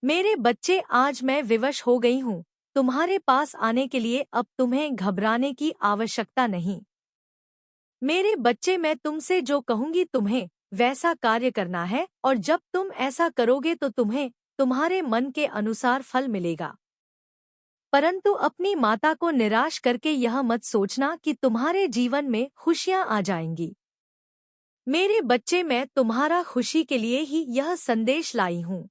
मेरे बच्चे, आज मैं विवश हो गई हूँ तुम्हारे पास आने के लिए। अब तुम्हें घबराने की आवश्यकता नहीं। मेरे बच्चे, मैं तुमसे जो कहूंगी तुम्हें वैसा कार्य करना है, और जब तुम ऐसा करोगे तो तुम्हें तुम्हारे मन के अनुसार फल मिलेगा। परंतु अपनी माता को निराश करके यह मत सोचना कि तुम्हारे जीवन में खुशियां आ जाएंगी। मेरे बच्चे, मैं तुम्हारा खुशी के लिए ही यह संदेश लाई हूँ।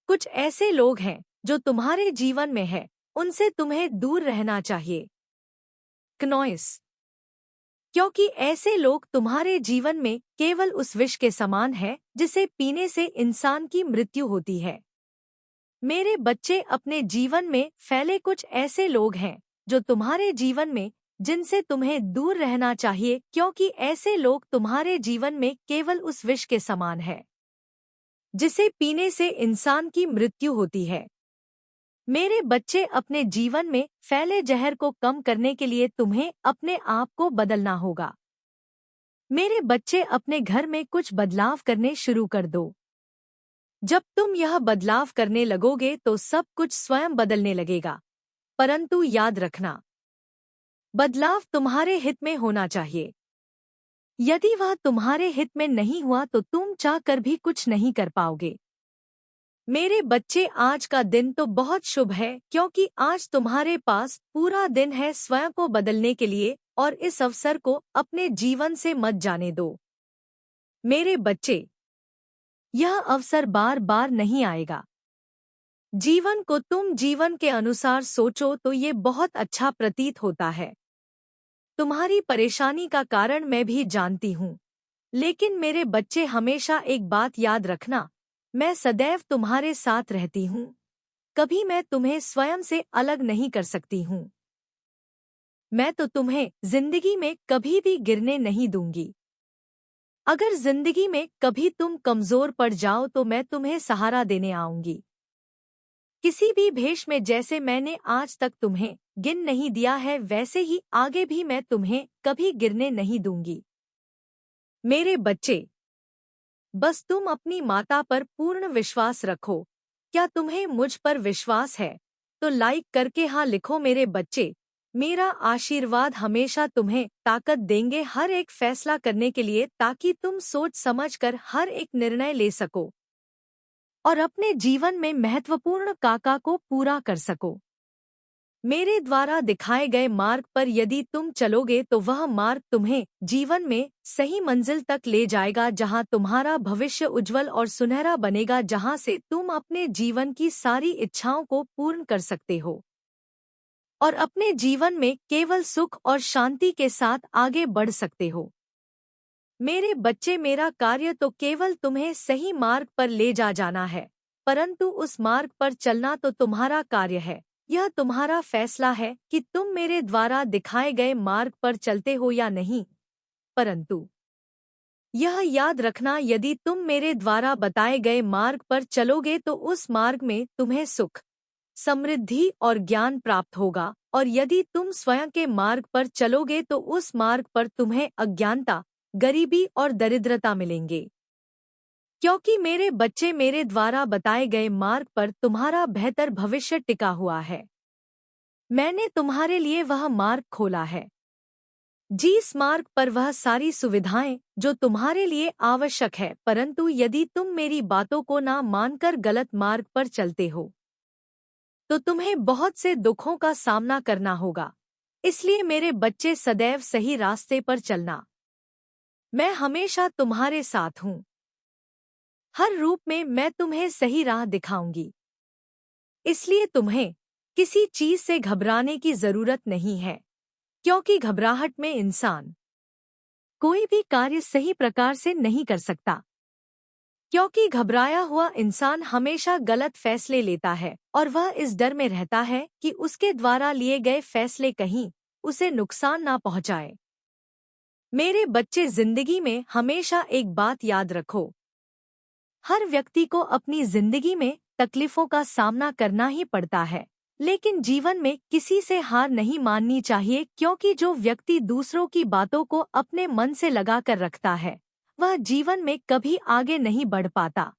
कुछ ऐसे लोग हैं जो तुम्हारे जीवन में है, उनसे तुम्हें दूर रहना चाहिए। क्नॉइस, क्योंकि ऐसे लोग तुम्हारे जीवन में केवल उस विष के समान है जिसे पीने से इंसान की मृत्यु होती है। मेरे बच्चे, अपने जीवन में फैले कुछ ऐसे लोग हैं जो तुम्हारे जीवन में, जिनसे तुम्हें दूर रहना चाहिए, क्योंकि ऐसे लोग तुम्हारे जीवन में केवल उस विष के समान है जिसे पीने से इंसान की मृत्यु होती है। मेरे बच्चे, अपने जीवन में फैले जहर को कम करने के लिए तुम्हें अपने आप को बदलना होगा। मेरे बच्चे, अपने घर में कुछ बदलाव करने शुरू कर दो। जब तुम यह बदलाव करने लगोगे तो सब कुछ स्वयं बदलने लगेगा। परंतु याद रखना, बदलाव तुम्हारे हित में होना चाहिए। यदि वह तुम्हारे हित में नहीं हुआ तो तुम चाहकर भी कुछ नहीं कर पाओगे। मेरे बच्चे, आज का दिन तो बहुत शुभ है, क्योंकि आज तुम्हारे पास पूरा दिन है स्वयं को बदलने के लिए, और इस अवसर को अपने जीवन से मत जाने दो। मेरे बच्चे, यह अवसर बार बार नहीं आएगा। जीवन को तुम जीवन के अनुसार सोचो तो ये बहुत अच्छा प्रतीत होता है। तुम्हारी परेशानी का कारण मैं भी जानती हूँ, लेकिन मेरे बच्चे, हमेशा एक बात याद रखना, मैं सदैव तुम्हारे साथ रहती हूँ। कभी मैं तुम्हें स्वयं से अलग नहीं कर सकती हूँ। मैं तो तुम्हें जिंदगी में कभी भी गिरने नहीं दूंगी। अगर जिंदगी में कभी तुम कमजोर पड़ जाओ तो मैं तुम्हें सहारा देने आऊंगी। किसी भी भेष में जैसे मैंने आज तक तुम्हें गिन नहीं दिया है, वैसे ही आगे भी मैं तुम्हें कभी गिरने नहीं दूंगी। मेरे बच्चे, बस तुम अपनी माता पर पूर्ण विश्वास रखो। क्या तुम्हें मुझ पर विश्वास है? तो लाइक करके हाँ लिखो। मेरे बच्चे, मेरा आशीर्वाद हमेशा तुम्हें ताकत देंगे हर एक फैसला करने के लिए, ताकि तुम सोच समझकर हर एक निर्णय ले सको और अपने जीवन में महत्वपूर्ण काका को पूरा कर सको। मेरे द्वारा दिखाए गए मार्ग पर यदि तुम चलोगे तो वह मार्ग तुम्हें जीवन में सही मंजिल तक ले जाएगा, जहां तुम्हारा भविष्य उज्जवल और सुनहरा बनेगा, जहां से तुम अपने जीवन की सारी इच्छाओं को पूर्ण कर सकते हो और अपने जीवन में केवल सुख और शांति के साथ आगे बढ़ सकते हो। मेरे बच्चे, मेरा कार्य तो केवल तुम्हें सही मार्ग पर ले जाना है, परंतु उस मार्ग पर चलना तो तुम्हारा कार्य है। यह तुम्हारा फैसला है कि तुम मेरे द्वारा दिखाए गए मार्ग पर चलते हो या नहीं। परंतु यह याद रखना, यदि तुम मेरे द्वारा बताए गए मार्ग पर चलोगे तो उस मार्ग में तुम्हें सुख, समृद्धि और ज्ञान प्राप्त होगा, और यदि तुम स्वयं के मार्ग पर चलोगे तो उस मार्ग पर तुम्हें अज्ञानता, गरीबी और दरिद्रता मिलेंगे। क्योंकि मेरे बच्चे, मेरे द्वारा बताए गए मार्ग पर तुम्हारा बेहतर भविष्य टिका हुआ है। मैंने तुम्हारे लिए वह मार्ग खोला है। जिस मार्ग पर वह सारी सुविधाएं जो तुम्हारे लिए आवश्यक है, परंतु यदि तुम मेरी बातों को ना मानकर गलत मार्ग पर चलते हो तो तुम्हें बहुत से दुखों का सामना करना होगा। इसलिए मेरे बच्चे, सदैव सही रास्ते पर चलना। मैं हमेशा तुम्हारे साथ हूँ। हर रूप में मैं तुम्हें सही राह दिखाऊंगी। इसलिए तुम्हें किसी चीज से घबराने की जरूरत नहीं है, क्योंकि घबराहट में इंसान कोई भी कार्य सही प्रकार से नहीं कर सकता। क्योंकि घबराया हुआ इंसान हमेशा गलत फैसले लेता है और वह इस डर में रहता है कि उसके द्वारा लिए गए फैसले कहीं उसे नुकसान ना पहुंचाए। मेरे बच्चे, जिंदगी में हमेशा एक बात याद रखो, हर व्यक्ति को अपनी जिंदगी में तकलीफों का सामना करना ही पड़ता है, लेकिन जीवन में किसी से हार नहीं माननी चाहिए, क्योंकि जो व्यक्ति दूसरों की बातों को अपने मन से लगा कर रखता है वह जीवन में कभी आगे नहीं बढ़ पाता।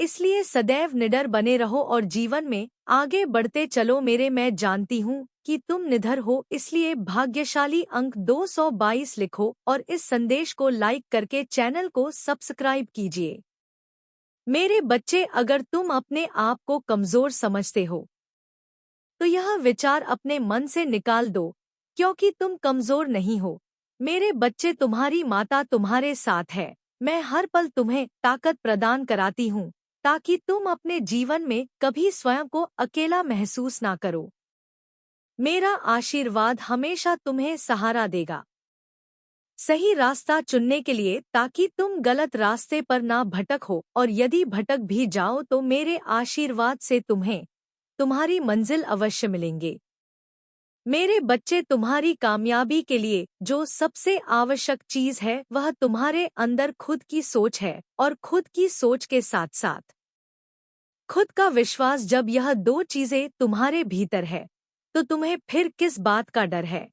इसलिए सदैव निडर बने रहो और जीवन में आगे बढ़ते चलो। मैं जानती हूँ कि तुम निडर हो, इसलिए भाग्यशाली अंक 222 लिखो और इस संदेश को लाइक करके चैनल को सब्सक्राइब कीजिए। मेरे बच्चे, अगर तुम अपने आप को कमजोर समझते हो तो यह विचार अपने मन से निकाल दो, क्योंकि तुम कमजोर नहीं हो। मेरे बच्चे, तुम्हारी माता तुम्हारे साथ है। मैं हर पल तुम्हें ताकत प्रदान कराती हूँ ताकि तुम अपने जीवन में कभी स्वयं को अकेला महसूस ना करो। मेरा आशीर्वाद हमेशा तुम्हें सहारा देगा सही रास्ता चुनने के लिए, ताकि तुम गलत रास्ते पर ना भटक हो, और यदि भटक भी जाओ तो मेरे आशीर्वाद से तुम्हें तुम्हारी मंजिल अवश्य मिलेंगे। मेरे बच्चे, तुम्हारी कामयाबी के लिए जो सबसे आवश्यक चीज है वह तुम्हारे अंदर खुद की सोच है, और खुद की सोच के साथ साथ खुद का विश्वास। जब यह दो चीजें तुम्हारे भीतर है तो तुम्हें फिर किस बात का डर है।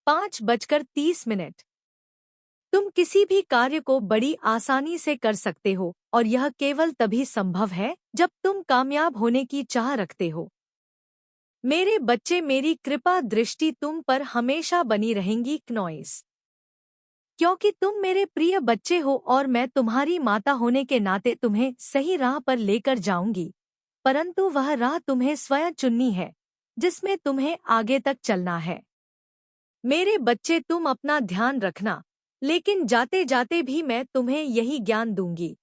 5:30 तुम किसी भी कार्य को बड़ी आसानी से कर सकते हो, और यह केवल तभी संभव है जब तुम कामयाब होने की चाह रखते हो। मेरे बच्चे, मेरी कृपा दृष्टि तुम पर हमेशा बनी रहेंगी क्नॉइस, क्योंकि तुम मेरे प्रिय बच्चे हो और मैं तुम्हारी माता होने के नाते तुम्हें सही राह पर लेकर जाऊंगी। परंतु वह राह तुम्हें स्वयं चुननी है जिसमें तुम्हें आगे तक चलना है। मेरे बच्चे, तुम अपना ध्यान रखना, लेकिन जाते जाते भी मैं तुम्हें यही ज्ञान दूंगी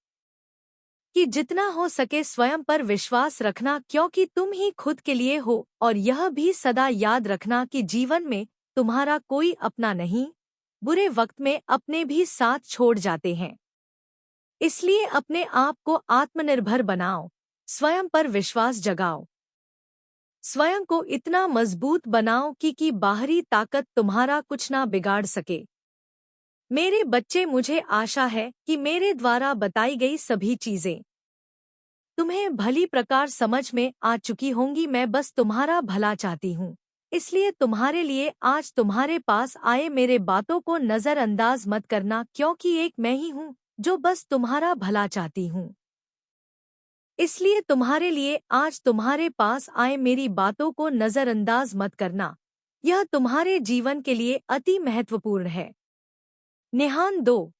कि जितना हो सके स्वयं पर विश्वास रखना, क्योंकि तुम ही खुद के लिए हो। और यह भी सदा याद रखना कि जीवन में तुम्हारा कोई अपना नहीं, बुरे वक्त में अपने भी साथ छोड़ जाते हैं। इसलिए अपने आप को आत्मनिर्भर बनाओ, स्वयं पर विश्वास जगाओ, स्वयं को इतना मजबूत बनाओ कि बाहरी ताकत तुम्हारा कुछ ना बिगाड़ सके। मेरे बच्चे, मुझे आशा है कि मेरे द्वारा बताई गई सभी चीजें तुम्हें भली प्रकार समझ में आ चुकी होंगी। मैं बस तुम्हारा भला चाहती हूँ, इसलिए तुम्हारे लिए आज तुम्हारे पास आए मेरे बातों को नजरअंदाज मत करना, क्योंकि एक मैं ही हूँ जो बस तुम्हारा भला चाहती हूँ। इसलिए तुम्हारे लिए आज तुम्हारे पास आए मेरी बातों को नजरअंदाज मत करना, यह तुम्हारे जीवन के लिए अति महत्वपूर्ण है। ध्यान दो,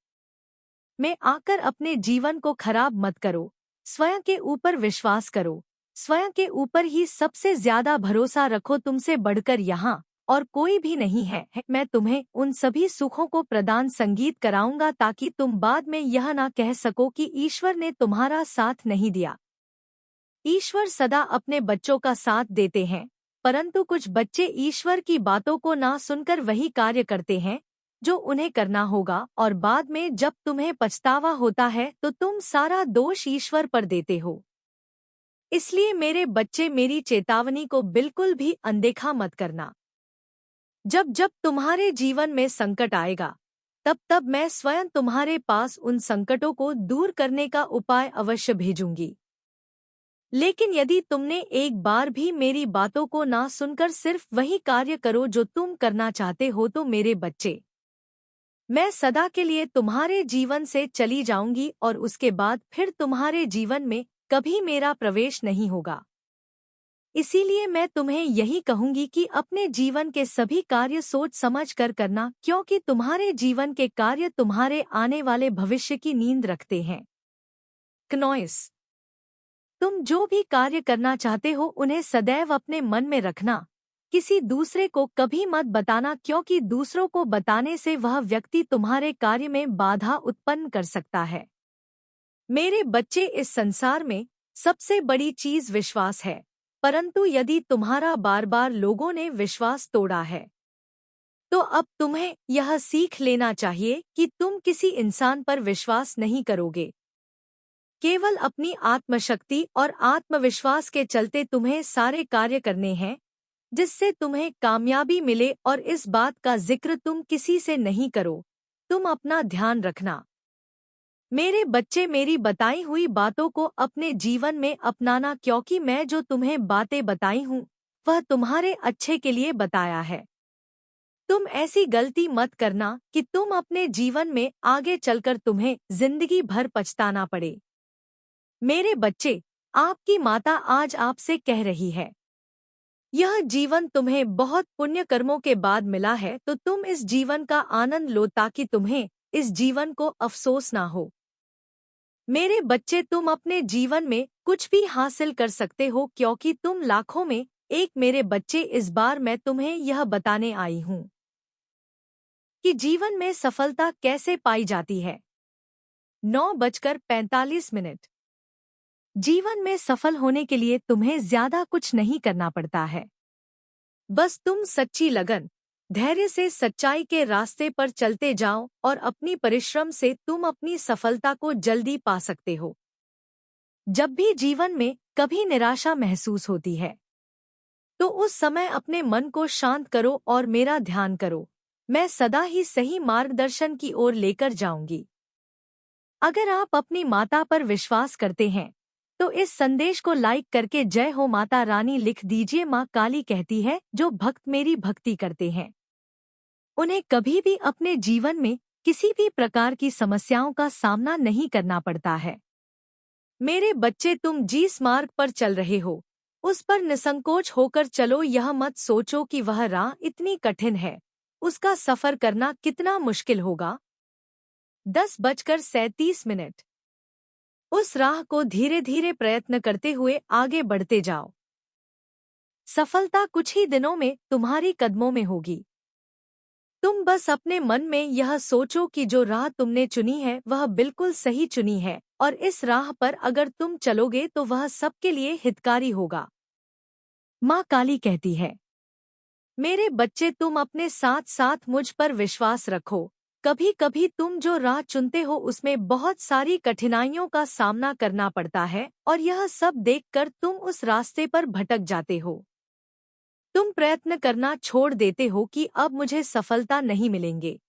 मैं आकर अपने जीवन को खराब मत करो। स्वयं के ऊपर विश्वास करो, स्वयं के ऊपर ही सबसे ज्यादा भरोसा रखो। तुमसे बढ़कर यहाँ और कोई भी नहीं है। मैं तुम्हें उन सभी सुखों को प्रदान संगीत कराऊंगा ताकि तुम बाद में यह ना कह सको कि ईश्वर ने तुम्हारा साथ नहीं दिया। ईश्वर सदा अपने बच्चों का साथ देते हैं, परंतु कुछ बच्चे ईश्वर की बातों को ना सुनकर वही कार्य करते हैं जो उन्हें करना होगा, और बाद में जब तुम्हें पछतावा होता है तो तुम सारा दोष ईश्वर पर देते हो। इसलिए मेरे बच्चे, मेरी चेतावनी को बिल्कुल भी अनदेखा मत करना। जब जब तुम्हारे जीवन में संकट आएगा, तब तब मैं स्वयं तुम्हारे पास उन संकटों को दूर करने का उपाय अवश्य भेजूंगी। लेकिन यदि तुमने एक बार भी मेरी बातों को ना सुनकर सिर्फ वही कार्य करो जो तुम करना चाहते हो, तो मेरे बच्चे, मैं सदा के लिए तुम्हारे जीवन से चली जाऊंगी और उसके बाद फिर तुम्हारे जीवन में कभी मेरा प्रवेश नहीं होगा। इसीलिए मैं तुम्हें यही कहूंगी कि अपने जीवन के सभी कार्य सोच समझ कर करना, क्योंकि तुम्हारे जीवन के कार्य तुम्हारे आने वाले भविष्य की नींद रखते हैं। क्नॉइस, तुम जो भी कार्य करना चाहते हो उन्हें सदैव अपने मन में रखना, किसी दूसरे को कभी मत बताना, क्योंकि दूसरों को बताने से वह व्यक्ति तुम्हारे कार्य में बाधा उत्पन्न कर सकता है। मेरे बच्चे, इस संसार में सबसे बड़ी चीज विश्वास है, परंतु यदि तुम्हारा बार बार लोगों ने विश्वास तोड़ा है तो अब तुम्हें यह सीख लेना चाहिए कि तुम किसी इंसान पर विश्वास नहीं करोगे। केवल अपनी आत्मशक्ति और आत्मविश्वास के चलते तुम्हें सारे कार्य करने हैं जिससे तुम्हें कामयाबी मिले, और इस बात का जिक्र तुम किसी से नहीं करो। तुम अपना ध्यान रखना। मेरे बच्चे, मेरी बताई हुई बातों को अपने जीवन में अपनाना, क्योंकि मैं जो तुम्हें बातें बताई हूँ वह तुम्हारे अच्छे के लिए बताया है। तुम ऐसी गलती मत करना कि तुम अपने जीवन में आगे चलकर तुम्हें जिंदगी भर पछताना पड़े। मेरे बच्चे, आपकी माता आज आपसे कह रही है, यह जीवन तुम्हें बहुत पुण्य कर्मों के बाद मिला है, तो तुम इस जीवन का आनंद लो ताकि तुम्हें इस जीवन को अफसोस ना हो। मेरे बच्चे, तुम अपने जीवन में कुछ भी हासिल कर सकते हो क्योंकि तुम लाखों में एक मेरे बच्चे। इस बार मैं तुम्हें यह बताने आई हूँ कि जीवन में सफलता कैसे पाई जाती है। 9:45। जीवन में सफल होने के लिए तुम्हें ज्यादा कुछ नहीं करना पड़ता है। बस तुम सच्ची लगन, धैर्य से सच्चाई के रास्ते पर चलते जाओ और अपनी परिश्रम से तुम अपनी सफलता को जल्दी पा सकते हो। जब भी जीवन में कभी निराशा महसूस होती है, तो उस समय अपने मन को शांत करो और मेरा ध्यान करो। मैं सदा ही सही मार्गदर्शन की ओर लेकर जाऊंगी। अगर आप अपनी माता पर विश्वास करते हैं, तो इस संदेश को लाइक करके जय हो माता रानी लिख दीजिए। माँ काली कहती है, जो भक्त मेरी भक्ति करते हैं, उन्हें कभी भी अपने जीवन में किसी भी प्रकार की समस्याओं का सामना नहीं करना पड़ता है। मेरे बच्चे, तुम जिस मार्ग पर चल रहे हो, उस पर निसंकोच होकर चलो। यह मत सोचो कि वह राह इतनी कठिन है, उसका सफर करना कितना मुश्किल होगा। 10:37। उस राह को धीरे धीरे प्रयत्न करते हुए आगे बढ़ते जाओ। सफलता कुछ ही दिनों में तुम्हारी कदमों में होगी। तुम बस अपने मन में यह सोचो कि जो राह तुमने चुनी है वह बिल्कुल सही चुनी है, और इस राह पर अगर तुम चलोगे तो वह सबके लिए हितकारी होगा। माँ काली कहती है, मेरे बच्चे, तुम अपने साथ साथ मुझ पर विश्वास रखो। कभी कभी तुम जो राह चुनते हो उसमें बहुत सारी कठिनाइयों का सामना करना पड़ता है, और यह सब देखकर तुम उस रास्ते पर भटक जाते हो। तुम प्रयत्न करना छोड़ देते हो कि अब मुझे सफलता नहीं मिलेंगे।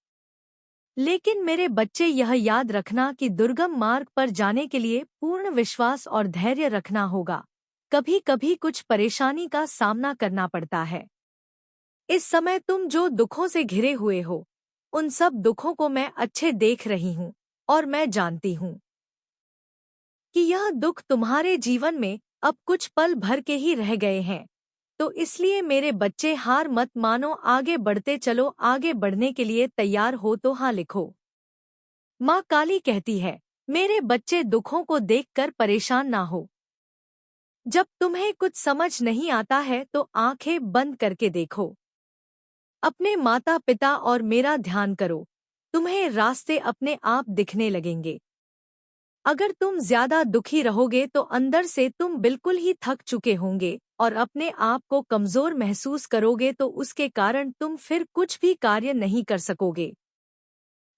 लेकिन मेरे बच्चे, यह याद रखना कि दुर्गम मार्ग पर जाने के लिए पूर्ण विश्वास और धैर्य रखना होगा। कभी कभी कुछ परेशानी का सामना करना पड़ता है। इस समय तुम जो दुखों से घिरे हुए हो, उन सब दुखों को मैं अच्छे देख रही हूँ, और मैं जानती हूँ कि यह दुख तुम्हारे जीवन में अब कुछ पल भर के ही रह गए हैं। तो इसलिए मेरे बच्चे, हार मत मानो, आगे बढ़ते चलो। आगे बढ़ने के लिए तैयार हो तो हाँ लिखो। माँ काली कहती है, मेरे बच्चे, दुखों को देखकर परेशान ना हो। जब तुम्हें कुछ समझ नहीं आता है तो आंखें बंद करके देखो। अपने माता पिता और मेरा ध्यान करो, तुम्हें रास्ते अपने आप दिखने लगेंगे। अगर तुम ज्यादा दुखी रहोगे तो अंदर से तुम बिल्कुल ही थक चुके होंगे और अपने आप को कमजोर महसूस करोगे, तो उसके कारण तुम फिर कुछ भी कार्य नहीं कर सकोगे।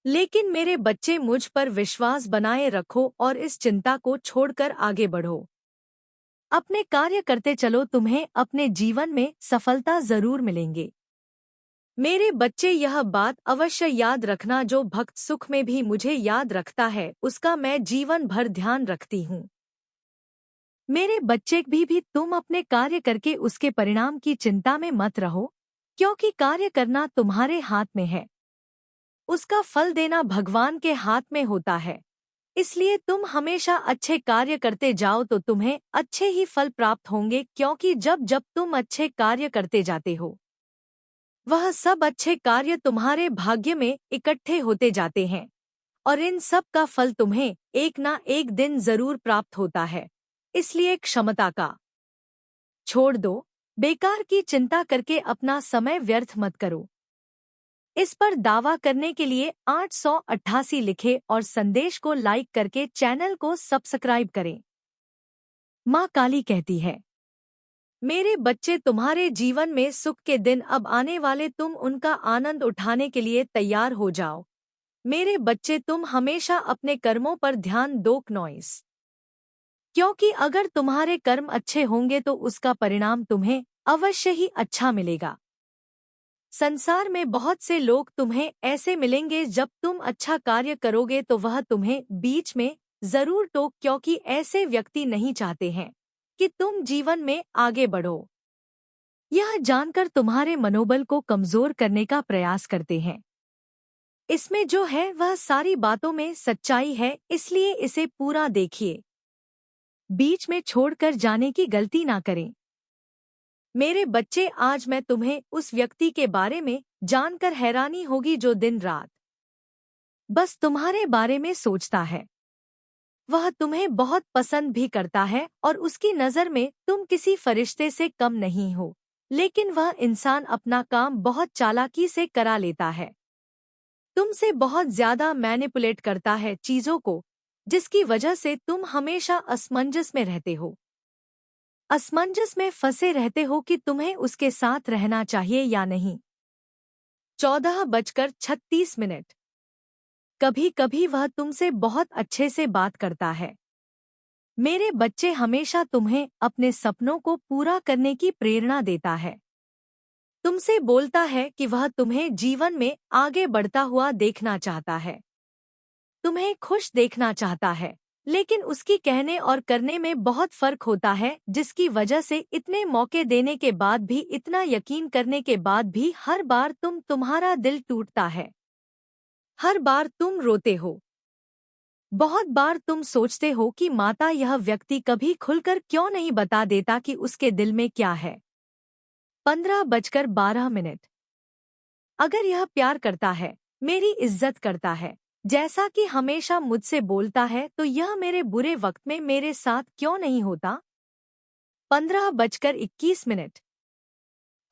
लेकिन मेरे बच्चे, मुझ पर विश्वास बनाए रखो और इस चिंता को छोड़कर आगे बढ़ो। अपने कार्य करते चलो, तुम्हें अपने जीवन में सफलता जरूर मिलेंगे। मेरे बच्चे, यह बात अवश्य याद रखना, जो भक्त सुख में भी मुझे याद रखता है उसका मैं जीवन भर ध्यान रखती हूँ। मेरे बच्चे, भी तुम अपने कार्य करके उसके परिणाम की चिंता में मत रहो, क्योंकि कार्य करना तुम्हारे हाथ में है, उसका फल देना भगवान के हाथ में होता है। इसलिए तुम हमेशा अच्छे कार्य करते जाओ तो तुम्हें अच्छे ही फल प्राप्त होंगे, क्योंकि जब जब तुम अच्छे कार्य करते जाते हो, वह सब अच्छे कार्य तुम्हारे भाग्य में इकट्ठे होते जाते हैं, और इन सब का फल तुम्हें एक ना एक दिन जरूर प्राप्त होता है। इसलिए क्षमता का छोड़ दो, बेकार की चिंता करके अपना समय व्यर्थ मत करो। इस पर दावा करने के लिए 888 लिखें और संदेश को लाइक करके चैनल को सब्सक्राइब करें। माँ काली कहती है, मेरे बच्चे, तुम्हारे जीवन में सुख के दिन अब आने वाले, तुम उनका आनंद उठाने के लिए तैयार हो जाओ। मेरे बच्चे, तुम हमेशा अपने कर्मों पर ध्यान दो, नॉइस, क्योंकि अगर तुम्हारे कर्म अच्छे होंगे तो उसका परिणाम तुम्हें अवश्य ही अच्छा मिलेगा। संसार में बहुत से लोग तुम्हें ऐसे मिलेंगे, जब तुम अच्छा कार्य करोगे तो वह तुम्हें बीच में जरूर टोक, क्योंकि ऐसे व्यक्ति नहीं चाहते हैं कि तुम जीवन में आगे बढ़ो। यह जानकर तुम्हारे मनोबल को कमजोर करने का प्रयास करते हैं। इसमें जो है वह सारी बातों में सच्चाई है, इसलिए इसे पूरा देखिए। बीच में छोड़कर जाने की गलती ना करें। मेरे बच्चे, आज मैं तुम्हें उस व्यक्ति के बारे में जानकर हैरानी होगी जो दिन रात बस तुम्हारे बारे में सोचता है। वह तुम्हें बहुत पसंद भी करता है और उसकी नज़र में तुम किसी फरिश्ते से कम नहीं हो, लेकिन वह इंसान अपना काम बहुत चालाकी से करा लेता है। तुमसे बहुत ज्यादा मैनिपुलेट करता है चीजों को, जिसकी वजह से तुम हमेशा असमंजस में रहते हो। असमंजस में फंसे रहते हो कि तुम्हें उसके साथ रहना चाहिए या नहीं। 14:36। कभी कभी वह तुमसे बहुत अच्छे से बात करता है। मेरे बच्चे, हमेशा तुम्हें अपने सपनों को पूरा करने की प्रेरणा देता है। तुमसे बोलता है कि वह तुम्हें जीवन में आगे बढ़ता हुआ देखना चाहता है, तुम्हें खुश देखना चाहता है, लेकिन उसकी कहने और करने में बहुत फर्क होता है, जिसकी वजह से इतने मौके देने के बाद भी, इतना यकीन करने के बाद भी हर बार तुम्हारा दिल टूटता है। हर बार तुम रोते हो। बहुत बार तुम सोचते हो कि माता, यह व्यक्ति कभी खुलकर क्यों नहीं बता देता कि उसके दिल में क्या है। 15:12। अगर यह प्यार करता है, मेरी इज्जत करता है, जैसा कि हमेशा मुझसे बोलता है, तो यह मेरे बुरे वक्त में मेरे साथ क्यों नहीं होता। 15:21।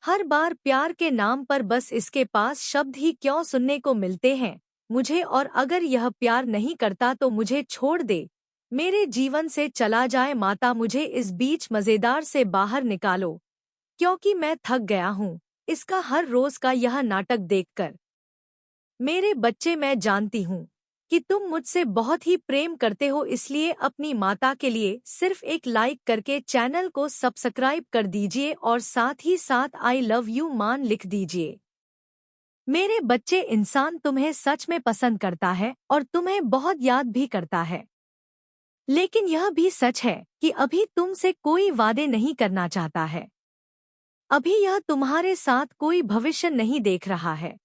हर बार प्यार के नाम पर बस इसके पास शब्द ही क्यों सुनने को मिलते हैं मुझे, और अगर यह प्यार नहीं करता तो मुझे छोड़ दे, मेरे जीवन से चला जाए। माता, मुझे इस बीच मजेदार से बाहर निकालो, क्योंकि मैं थक गया हूँ इसका हर रोज का यह नाटक देखकर। मेरे बच्चे, मैं जानती हूँ कि तुम मुझसे बहुत ही प्रेम करते हो, इसलिए अपनी माता के लिए सिर्फ एक लाइक करके चैनल को सब्सक्राइब कर दीजिए और साथ ही साथ आई लव यू मान लिख दीजिए। मेरे बच्चे, इंसान तुम्हें सच में पसंद करता है और तुम्हें बहुत याद भी करता है, लेकिन यह भी सच है कि अभी तुमसे कोई वादे नहीं करना चाहता है। अभी यह तुम्हारे साथ कोई भविष्य नहीं देख रहा है,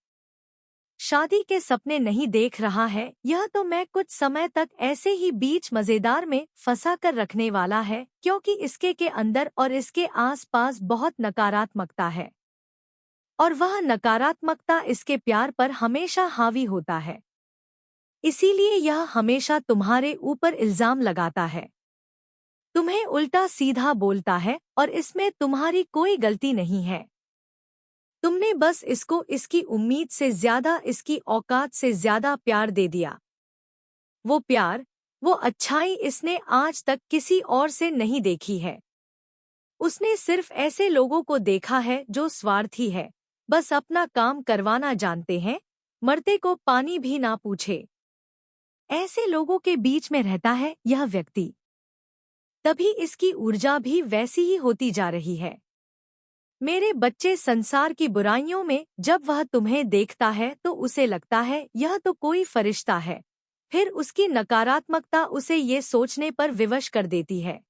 शादी के सपने नहीं देख रहा है। यह तो मैं कुछ समय तक ऐसे ही बीच मजेदार में फंसा कर रखने वाला है, क्योंकि इसके के अंदर और इसके आसपास बहुत नकारात्मकता है, और वह नकारात्मकता इसके प्यार पर हमेशा हावी होता है। इसीलिए यह हमेशा तुम्हारे ऊपर इल्जाम लगाता है, तुम्हें उल्टा सीधा बोलता है, और इसमें तुम्हारी कोई गलती नहीं है। तुमने बस इसको इसकी उम्मीद से ज्यादा, इसकी औकात से ज्यादा प्यार दे दिया। वो प्यार, वो अच्छाई इसने आज तक किसी और से नहीं देखी है। उसने सिर्फ ऐसे लोगों को देखा है जो स्वार्थी है, बस अपना काम करवाना जानते हैं, मरते को पानी भी ना पूछे। ऐसे लोगों के बीच में रहता है यह व्यक्ति, तभी इसकी ऊर्जा भी वैसी ही होती जा रही है। मेरे बच्चे, संसार की बुराइयों में जब वह तुम्हें देखता है तो उसे लगता है यह तो कोई फरिश्ता है, फिर उसकी नकारात्मकता उसे ये सोचने पर विवश कर देती है।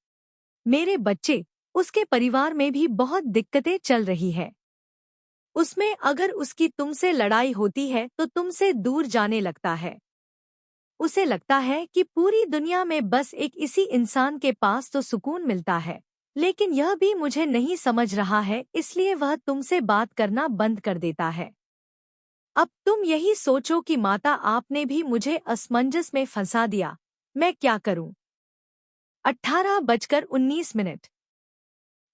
मेरे बच्चे, उसके परिवार में भी बहुत दिक्कतें चल रही है। उसमें अगर उसकी तुमसे लड़ाई होती है तो तुमसे दूर जाने लगता है। उसे लगता है कि पूरी दुनिया में बस एक इसी इंसान के पास तो सुकून मिलता है, लेकिन यह भी मुझे नहीं समझ रहा है, इसलिए वह तुमसे बात करना बंद कर देता है। अब तुम यही सोचो कि माता, आपने भी मुझे असमंजस में फंसा दिया, मैं क्या करूं। 18:19।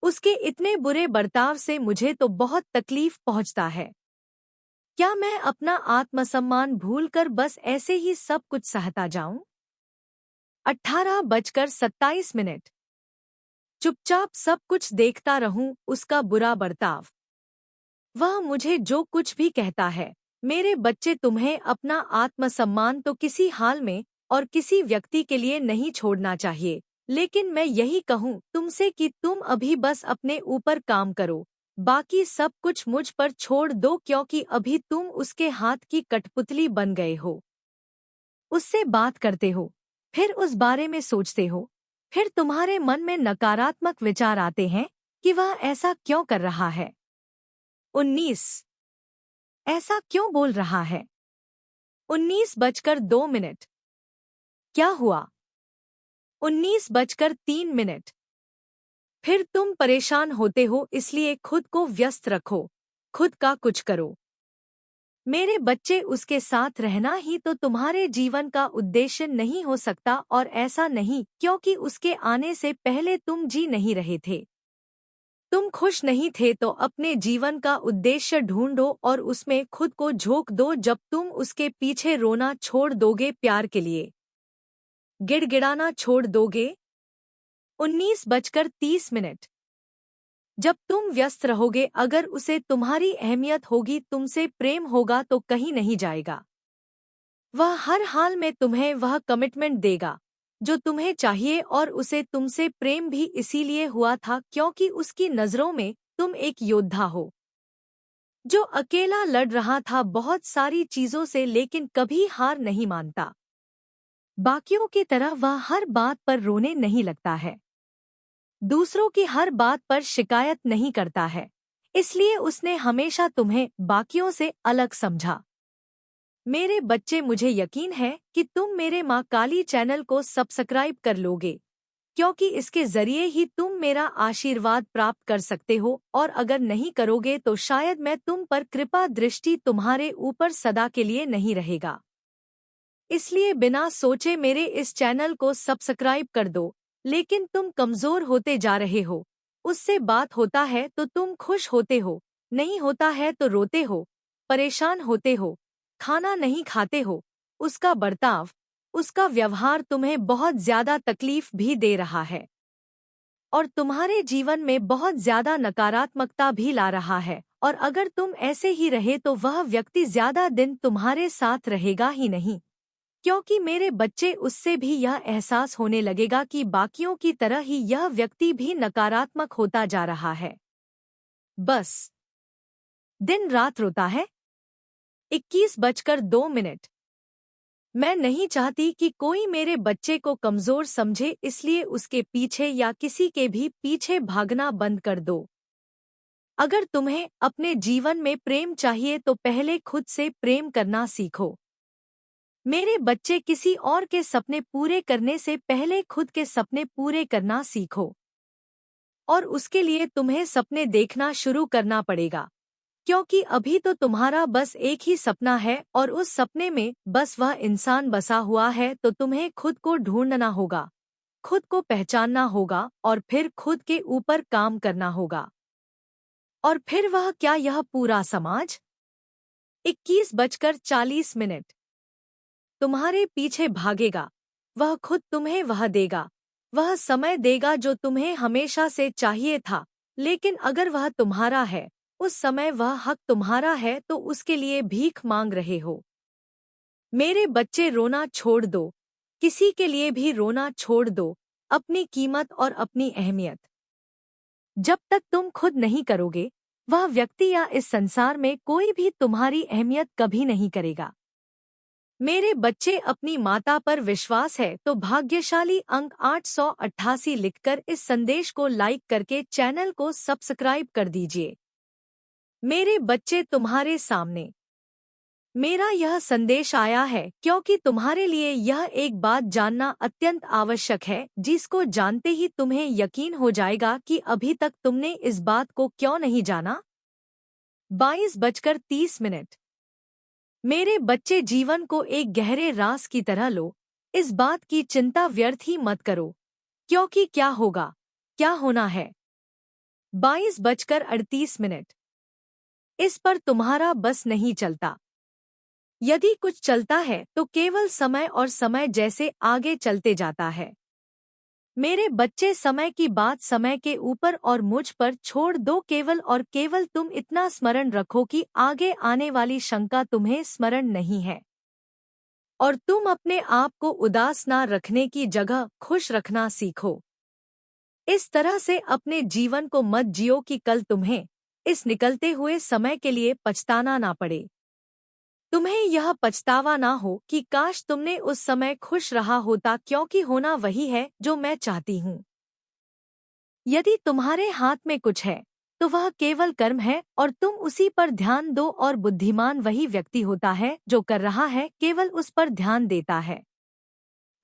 उसके इतने बुरे बर्ताव से मुझे तो बहुत तकलीफ पहुंचता है। क्या मैं अपना आत्मसम्मान भूलकर बस ऐसे ही सब कुछ सहता जाऊं। 18:27। चुपचाप सब कुछ देखता रहूं उसका बुरा बर्ताव। वह मुझे जो कुछ भी कहता है। मेरे बच्चे, तुम्हें अपना आत्मसम्मान तो किसी हाल में और किसी व्यक्ति के लिए नहीं छोड़ना चाहिए, लेकिन मैं यही कहूं तुमसे कि तुम अभी बस अपने ऊपर काम करो, बाकी सब कुछ मुझ पर छोड़ दो, क्योंकि अभी तुम उसके हाथ की कठपुतली बन गए हो। उससे बात करते हो, फिर उस बारे में सोचते हो, फिर तुम्हारे मन में नकारात्मक विचार आते हैं कि वह ऐसा क्यों कर रहा है। 19। ऐसा क्यों बोल रहा है। 19:02। क्या हुआ। 19:03। फिर तुम परेशान होते हो, इसलिए खुद को व्यस्त रखो, खुद का कुछ करो। मेरे बच्चे, उसके साथ रहना ही तो तुम्हारे जीवन का उद्देश्य नहीं हो सकता, और ऐसा नहीं क्योंकि उसके आने से पहले तुम जी नहीं रहे थे। तुम खुश नहीं थे तो अपने जीवन का उद्देश्य ढूंढो और उसमें खुद को झोंक दो। जब तुम उसके पीछे रोना छोड़ दोगे, प्यार के लिए गिड़गिड़ाना छोड़ दोगे। 19:30। जब तुम व्यस्त रहोगे, अगर उसे तुम्हारी अहमियत होगी, तुमसे प्रेम होगा, तो कहीं नहीं जाएगा। वह हर हाल में तुम्हें वह कमिटमेंट देगा जो तुम्हें चाहिए, और उसे तुमसे प्रेम भी इसीलिए हुआ था क्योंकि उसकी नज़रों में तुम एक योद्धा हो जो अकेला लड़ रहा था बहुत सारी चीजों से, लेकिन कभी हार नहीं मानता। बाकियों की तरह वह हर बात पर रोने नहीं लगता है, दूसरों की हर बात पर शिकायत नहीं करता है, इसलिए उसने हमेशा तुम्हें बाकियों से अलग समझा। मेरे बच्चे, मुझे यकीन है कि तुम मेरे माँ काली चैनल को सब्सक्राइब कर लोगे, क्योंकि इसके जरिए ही तुम मेरा आशीर्वाद प्राप्त कर सकते हो, और अगर नहीं करोगे तो शायद मैं तुम पर कृपा दृष्टि तुम्हारे ऊपर सदा के लिए नहीं रहेगा। इसलिए बिना सोचे मेरे इस चैनल को सब्सक्राइब कर दो। लेकिन तुम कमजोर होते जा रहे हो, उससे बात होता है तो तुम खुश होते हो, नहीं होता है तो रोते हो, परेशान होते हो, खाना नहीं खाते हो। उसका बर्ताव, उसका व्यवहार तुम्हें बहुत ज्यादा तकलीफ भी दे रहा है और तुम्हारे जीवन में बहुत ज्यादा नकारात्मकता भी ला रहा है, और अगर तुम ऐसे ही रहे तो वह व्यक्ति ज्यादा दिन तुम्हारे साथ रहेगा ही नहीं, क्योंकि मेरे बच्चे, उससे भी यह एहसास होने लगेगा कि बाकियों की तरह ही यह व्यक्ति भी नकारात्मक होता जा रहा है, बस दिन रात रोता है। 21:02। मैं नहीं चाहती कि कोई मेरे बच्चे को कमजोर समझे, इसलिए उसके पीछे या किसी के भी पीछे भागना बंद कर दो। अगर तुम्हें अपने जीवन में प्रेम चाहिए तो पहले खुद से प्रेम करना सीखो। मेरे बच्चे, किसी और के सपने पूरे करने से पहले खुद के सपने पूरे करना सीखो, और उसके लिए तुम्हें सपने देखना शुरू करना पड़ेगा, क्योंकि अभी तो तुम्हारा बस एक ही सपना है और उस सपने में बस वह इंसान बसा हुआ है। तो तुम्हें खुद को ढूंढना होगा, खुद को पहचानना होगा, और फिर खुद के ऊपर काम करना होगा। और फिर वह क्या, यह पूरा समाज 21:40 तुम्हारे पीछे भागेगा। वह खुद तुम्हें वह देगा, वह समय देगा जो तुम्हें हमेशा से चाहिए था। लेकिन अगर वह तुम्हारा है, उस समय वह हक तुम्हारा है, तो उसके लिए भीख मांग रहे हो। मेरे बच्चे, रोना छोड़ दो, किसी के लिए भी रोना छोड़ दो, अपनी कीमत और अपनी अहमियत जब तक तुम खुद नहीं करोगे, वह व्यक्ति या इस संसार में कोई भी तुम्हारी अहमियत कभी नहीं करेगा। मेरे बच्चे, अपनी माता पर विश्वास है तो भाग्यशाली अंक 888 लिखकर इस संदेश को लाइक करके चैनल को सब्सक्राइब कर दीजिए। मेरे बच्चे, तुम्हारे सामने मेरा यह संदेश आया है क्योंकि तुम्हारे लिए यह एक बात जानना अत्यंत आवश्यक है, जिसको जानते ही तुम्हें यकीन हो जाएगा कि अभी तक तुमने इस बात को क्यों नहीं जाना। 22:30 मेरे बच्चे, जीवन को एक गहरे रास की तरह लो। इस बात की चिंता व्यर्थ ही मत करो, क्योंकि क्या होगा, क्या होना है। 22:38 इस पर तुम्हारा बस नहीं चलता। यदि कुछ चलता है तो केवल समय, और समय जैसे आगे चलते जाता है। मेरे बच्चे, समय की बात समय के ऊपर और मुझ पर छोड़ दो। केवल और केवल तुम इतना स्मरण रखो कि आगे आने वाली शंका तुम्हें स्मरण नहीं है, और तुम अपने आप को उदास ना रखने की जगह खुश रखना सीखो। इस तरह से अपने जीवन को मत जियो कि कल तुम्हें इस निकलते हुए समय के लिए पछताना ना पड़े। तुम्हें यह पछतावा ना हो कि काश तुमने उस समय खुश रहा होता, क्योंकि होना वही है जो मैं चाहती हूँ। यदि तुम्हारे हाथ में कुछ है तो वह केवल कर्म है, और तुम उसी पर ध्यान दो, और बुद्धिमान वही व्यक्ति होता है जो कर रहा है, केवल उस पर ध्यान देता है।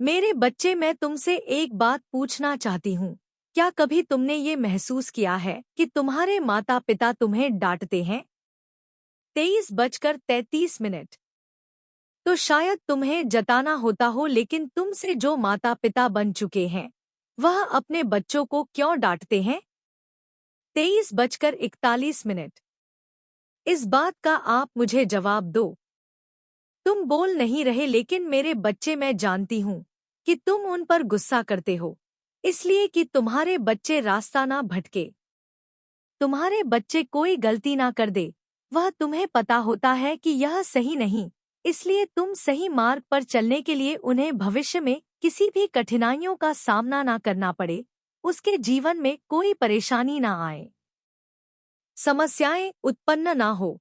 मेरे बच्चे, मैं तुमसे एक बात पूछना चाहती हूँ। क्या कभी तुमने ये महसूस किया है कि तुम्हारे माता पिता तुम्हें डांटते हैं? 23:33। तो शायद तुम्हें जताना होता हो, लेकिन तुमसे जो माता पिता बन चुके हैं वह अपने बच्चों को क्यों डांटते हैं? 23:41। इस बात का आप मुझे जवाब दो। तुम बोल नहीं रहे, लेकिन मेरे बच्चे, मैं जानती हूँ कि तुम उन पर गुस्सा करते हो, इसलिए कि तुम्हारे बच्चे रास्ता ना भटके, तुम्हारे बच्चे कोई गलती ना कर दे। वह तुम्हें पता होता है कि यह सही नहीं, इसलिए तुम सही मार्ग पर चलने के लिए उन्हें भविष्य में किसी भी कठिनाइयों का सामना ना करना पड़े, उसके जीवन में कोई परेशानी ना आए, समस्याएं उत्पन्न ना हो,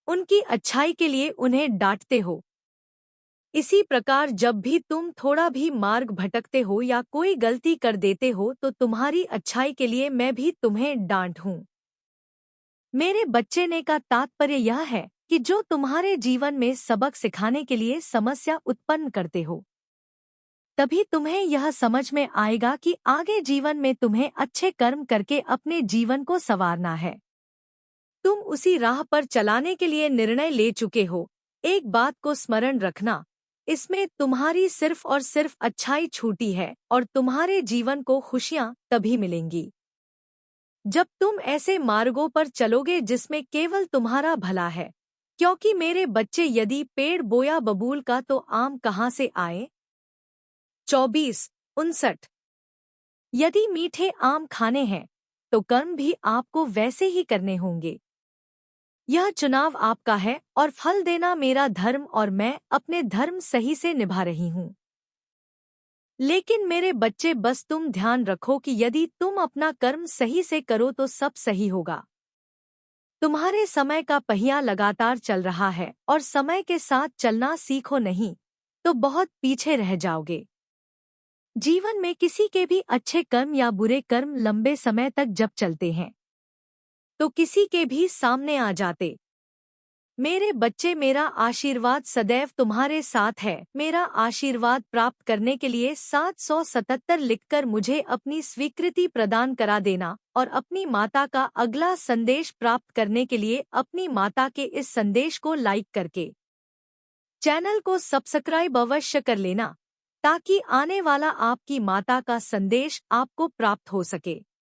उनकी अच्छाई के लिए उन्हें डांटते हो। इसी प्रकार जब भी तुम थोड़ा भी मार्ग भटकते हो या कोई गलती कर देते हो, तो तुम्हारी अच्छाई के लिए मैं भी तुम्हें डांटूं। मेरे बच्चे ने का तात्पर्य यह है कि जो तुम्हारे जीवन में सबक सिखाने के लिए समस्या उत्पन्न करते हो, तभी तुम्हें यह समझ में आएगा कि आगे जीवन में तुम्हें अच्छे कर्म करके अपने जीवन को संवारना है। तुम उसी राह पर चलाने के लिए निर्णय ले चुके हो। एक बात को स्मरण रखना, इसमें तुम्हारी सिर्फ और सिर्फ अच्छाई छूटी है और तुम्हारे जीवन को खुशियां तभी मिलेंगी जब तुम ऐसे मार्गों पर चलोगे जिसमें केवल तुम्हारा भला है। क्योंकि मेरे बच्चे, यदि पेड़ बोया बबूल का तो आम कहाँ से आए? 24:59। यदि मीठे आम खाने हैं तो कर्म भी आपको वैसे ही करने होंगे। यह चुनाव आपका है और फल देना मेरा धर्म, और मैं अपने धर्म सही से निभा रही हूँ। लेकिन मेरे बच्चे, बस तुम ध्यान रखो कि यदि तुम अपना कर्म सही से करो तो सब सही होगा। तुम्हारे समय का पहिया लगातार चल रहा है और समय के साथ चलना सीखो नहीं तो बहुत पीछे रह जाओगे। जीवन में किसी के भी अच्छे कर्म या बुरे कर्म लंबे समय तक जब चलते हैं तो किसी के भी सामने आ जाते। मेरे बच्चे, मेरा आशीर्वाद सदैव तुम्हारे साथ है। मेरा आशीर्वाद प्राप्त करने के लिए 777 लिखकर मुझे अपनी स्वीकृति प्रदान करा देना, और अपनी माता का अगला संदेश प्राप्त करने के लिए अपनी माता के इस संदेश को लाइक करके चैनल को सब्सक्राइब अवश्य कर लेना, ताकि आने वाला आपकी माता का संदेश आपको प्राप्त हो सके।